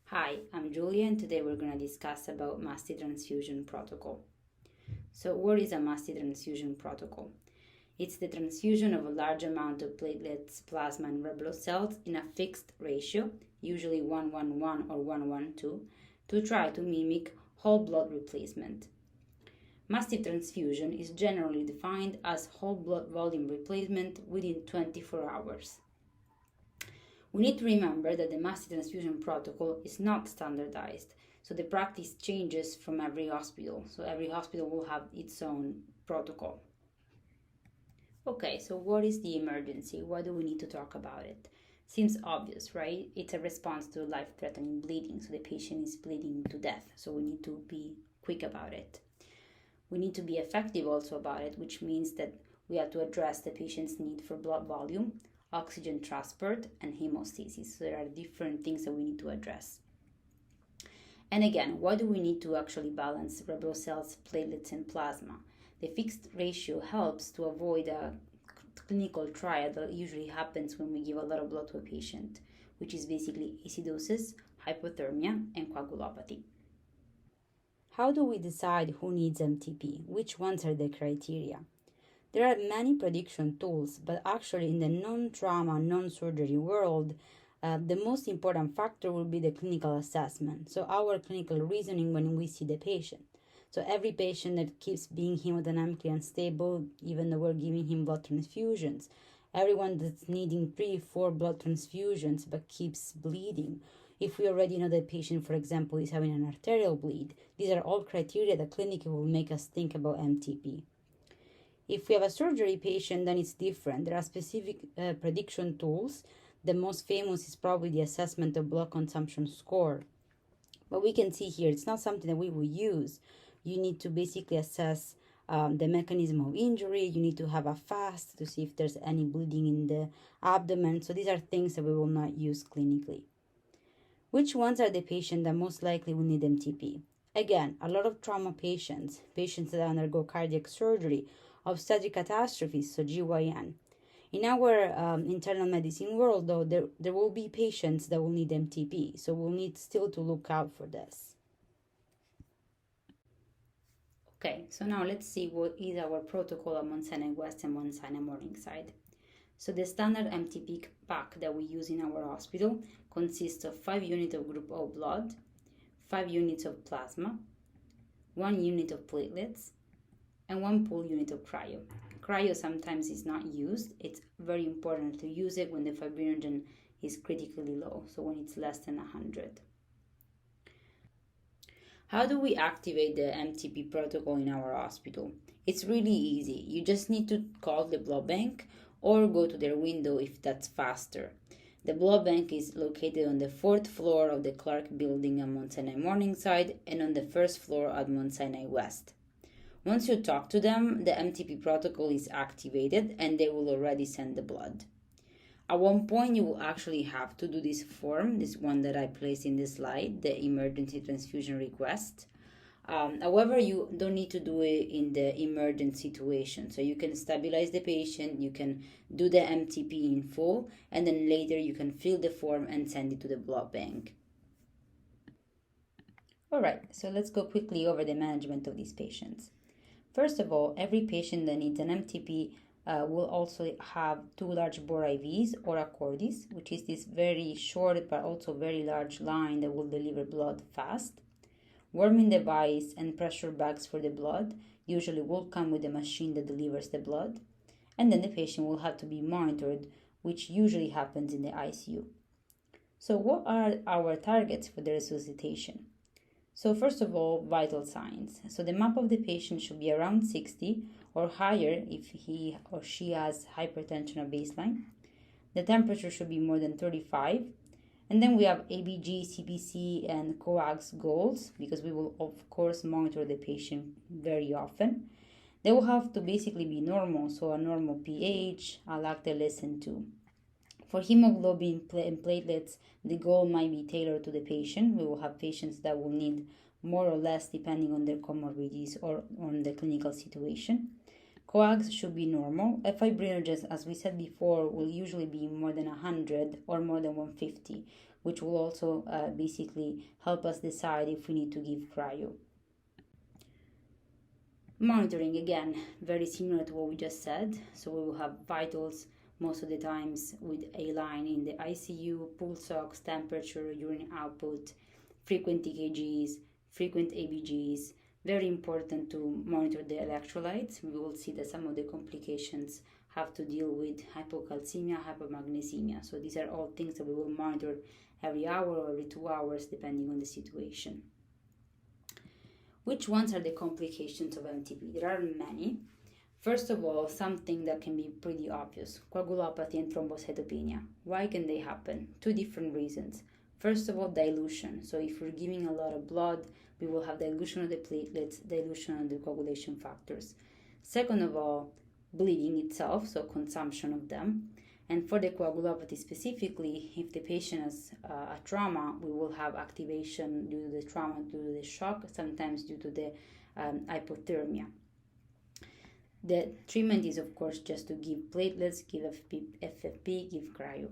Hi, I'm Giulia and today we're going to discuss about mast transfusion protocol. So what is a mast transfusion protocol? It's the transfusion of a large amount of platelets, plasma and red blood cells in a fixed ratio, usually 1:1:1 or 1:1:2, to try to mimic whole blood replacement. Mast transfusion is generally defined as whole blood volume replacement within 24 hours. We need to remember that the mast transfusion protocol is not standardized, so the practice changes from every hospital. So every hospital will have its own protocol. Okay, so what is the emergency? Why do we need to talk about it? Seems obvious, right? It's a response to life-threatening bleeding, so the patient is bleeding to death, so we need to be quick about it. We need to be effective also about it, which means that we have to address the patient's need for blood volume, oxygen transport, and hemostasis. So there are different things that we need to address. And again, why do we need to actually balance red blood cells, platelets, and plasma? The fixed ratio helps to avoid a clinical trial that usually happens when we give a lot of blood to a patient, which is basically acidosis, hypothermia, and coagulopathy. How do we decide who needs MTP? Which ones are the criteria? There are many prediction tools, but actually in the non-trauma, non-surgery world, the most important factor will be the clinical assessment. So our clinical reasoning when we see the patient. So every patient that keeps being hemodynamically unstable, even though we're giving him blood transfusions, everyone that's needing 3-4 blood transfusions but keeps bleeding. If we already know that patient, for example, is having an arterial bleed, these are all criteria that clinically will make us think about MTP. If we have a surgery patient, then it's different. There are specific prediction tools. The most famous is probably the assessment of blood consumption score. But we can see here, it's not something that we will use. You need to basically assess the mechanism of injury. You need to have a fast to see if there's any bleeding in the abdomen. So these are things that we will not use clinically. Which ones are the patients that most likely will need MTP? Again, a lot of trauma patients that undergo cardiac surgery, obstetric catastrophes, so GYN. In our internal medicine world, though, there will be patients that will need MTP, so we'll need still to look out for this. Okay, so now let's see what is our protocol at Mount Sinai West and Mount Sinai Morningside. So the standard MTP pack that we use in our hospital consists of 5 units of group O blood, 5 units of plasma, 1 unit of platelets, and 1 pool unit of cryo. Cryo sometimes is not used. It's very important to use it when the fibrinogen is critically low, so when it's less than 100. How do we activate the MTP protocol in our hospital? It's really easy. You just need to call the blood bank or go to their window if that's faster. The blood bank is located on the 4th floor of the Clark building at Mount Sinai Morningside and on the 1st floor at Mount Sinai West. Once you talk to them, the MTP protocol is activated and they will already send the blood. At one point, you will actually have to do this form, this one that I placed in the slide, the emergency transfusion request. However, you don't need to do it in the emergent situation. So you can stabilize the patient, you can do the MTP in full, and then later you can fill the form and send it to the blood bank. All right, so let's go quickly over the management of these patients. First of all, every patient that needs an MTP will also have 2 large bore IVs or a cordis, which is this very short but also very large line that will deliver blood fast. Warming device and pressure bags for the blood usually will come with a machine that delivers the blood. And then the patient will have to be monitored, which usually happens in the ICU. So what are our targets for the resuscitation? So first of all, vital signs. So the MAP of the patient should be around 60 or higher if he or she has hypertension at baseline. The temperature should be more than 35. And then we have ABG, CBC, and coags goals because we will, of course, monitor the patient very often. They will have to basically be normal, so a normal pH, a lactate less than 2. For hemoglobin and platelets, the goal might be tailored to the patient. We will have patients that will need more or less depending on their comorbidities or on the clinical situation. Coags should be normal. Fibrinogens, as we said before, will usually be more than 100 or more than 150. which will also basically help us decide if we need to give cryo. Monitoring, again, very similar to what we just said. So we will have vitals most of the times with a line in the ICU, pulse ox, temperature, urine output, frequent EKGs, frequent ABGs. Very important to monitor the electrolytes. We will see that some of the complications have to deal with hypocalcemia, hypomagnesemia. So these are all things that we will monitor every hour or every 2 hours depending on the situation. Which ones are the complications of MTP? There are many. First of all, something that can be pretty obvious, coagulopathy and thrombocytopenia. Why can they happen? 2 different reasons. First of all, dilution. So if we're giving a lot of blood, we will have dilution of the platelets, dilution of the coagulation factors. Second of all, bleeding itself, so consumption of them. And for the coagulopathy specifically, if the patient has a trauma, we will have activation due to the trauma, due to the shock, sometimes due to the hypothermia. The treatment is, of course, just to give platelets, give FFP, give cryo.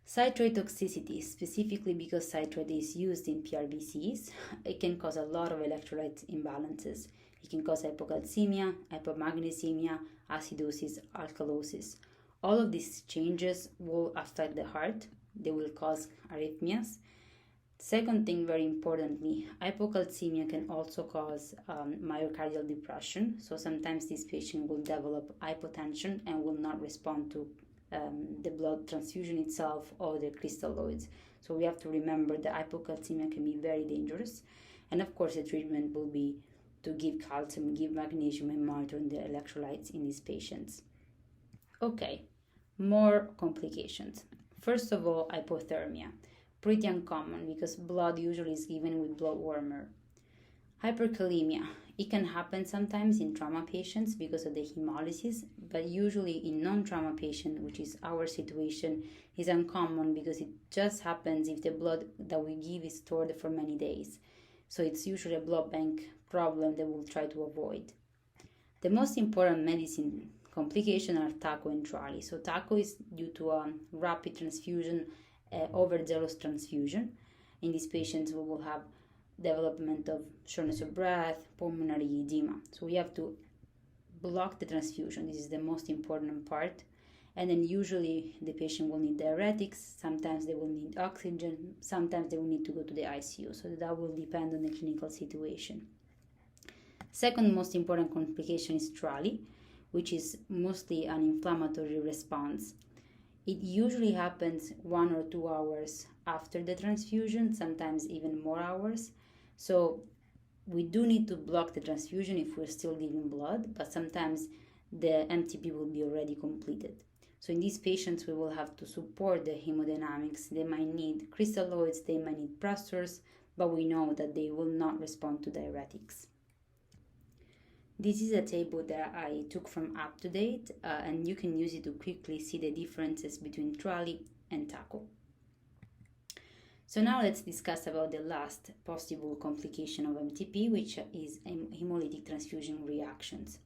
Citrate toxicity, specifically because citrate is used in PRBCs, it can cause a lot of electrolyte imbalances. It can cause hypocalcemia, hypomagnesemia, acidosis, alkalosis. All of these changes will affect the heart. They will cause arrhythmias. Second thing, very importantly, hypocalcemia can also cause myocardial depression. So sometimes this patient will develop hypotension and will not respond to the blood transfusion itself or the crystalloids. So we have to remember that hypocalcemia can be very dangerous. And of course, the treatment will be to give calcium, give magnesium, and monitor the electrolytes in these patients. Okay, more complications. First of all, hypothermia. Pretty uncommon because blood usually is given with blood warmer. Hyperkalemia. It can happen sometimes in trauma patients because of the hemolysis, but usually in non-trauma patients, which is our situation, is uncommon because it just happens if the blood that we give is stored for many days. So it's usually a blood bank problem that we'll try to avoid. The most important medicine complications are TACO and TRALI. So TACO is due to a rapid transfusion, overzealous transfusion. In these patients, we will have development of shortness of breath, pulmonary edema. So we have to block the transfusion. This is the most important part. And then usually the patient will need diuretics. Sometimes they will need oxygen. Sometimes they will need to go to the ICU. So that will depend on the clinical situation. Second most important complication is TRALI, which is mostly an inflammatory response. It usually happens 1 or 2 hours after the transfusion, sometimes even more hours. So we do need to block the transfusion if we're still giving blood, but sometimes the MTP will be already completed. So in these patients, we will have to support the hemodynamics. They might need crystalloids, they might need pressors, but we know that they will not respond to diuretics. This is a table that I took from UpToDate, and you can use it to quickly see the differences between TRALI and TACO. So now let's discuss about the last possible complication of MTP, which is hemolytic transfusion reactions.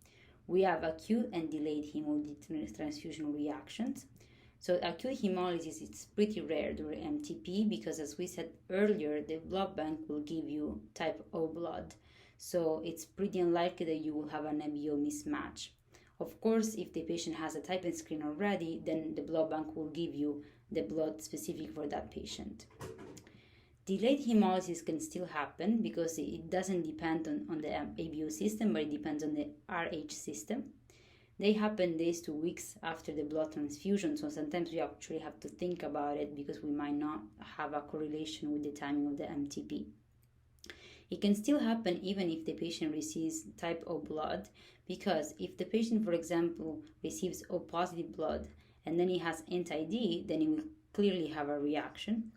We have acute and delayed hemolytic transfusion reactions. So acute hemolysis is pretty rare during MTP because, as we said earlier, the blood bank will give you type O blood. So it's pretty unlikely that you will have an MBO mismatch. Of course, if the patient has a type N screen already, then the blood bank will give you the blood specific for that patient. Delayed hemolysis can still happen because it doesn't depend on the ABO system, but it depends on the RH system. They happen days to weeks after the blood transfusion, so sometimes we actually have to think about it because we might not have a correlation with the timing of the MTP. It can still happen even if the patient receives type O blood, because if the patient, for example, receives O positive blood and then he has anti-D, then he will clearly have a reaction.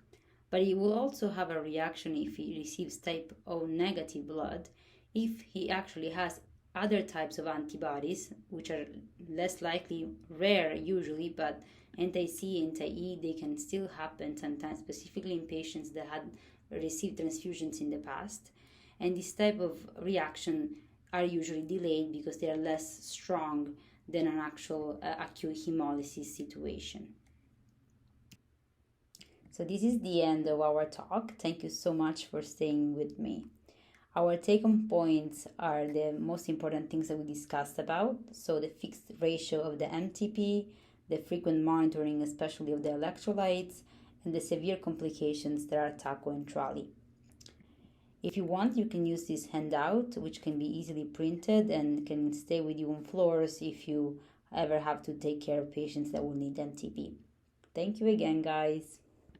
But he will also have a reaction if he receives type O negative blood, if he actually has other types of antibodies, which are less likely, rare usually, but anti-C, anti-E, they can still happen sometimes, specifically in patients that had received transfusions in the past. And this type of reaction are usually delayed because they are less strong than an actual acute hemolysis situation. So this is the end of our talk. Thank you so much for staying with me. Our take-home points are the most important things that we discussed about. So the fixed ratio of the MTP, the frequent monitoring, especially of the electrolytes, and the severe complications that are TACO and TRALI. If you want, you can use this handout, which can be easily printed and can stay with you on floors if you ever have to take care of patients that will need MTP. Thank you again, guys.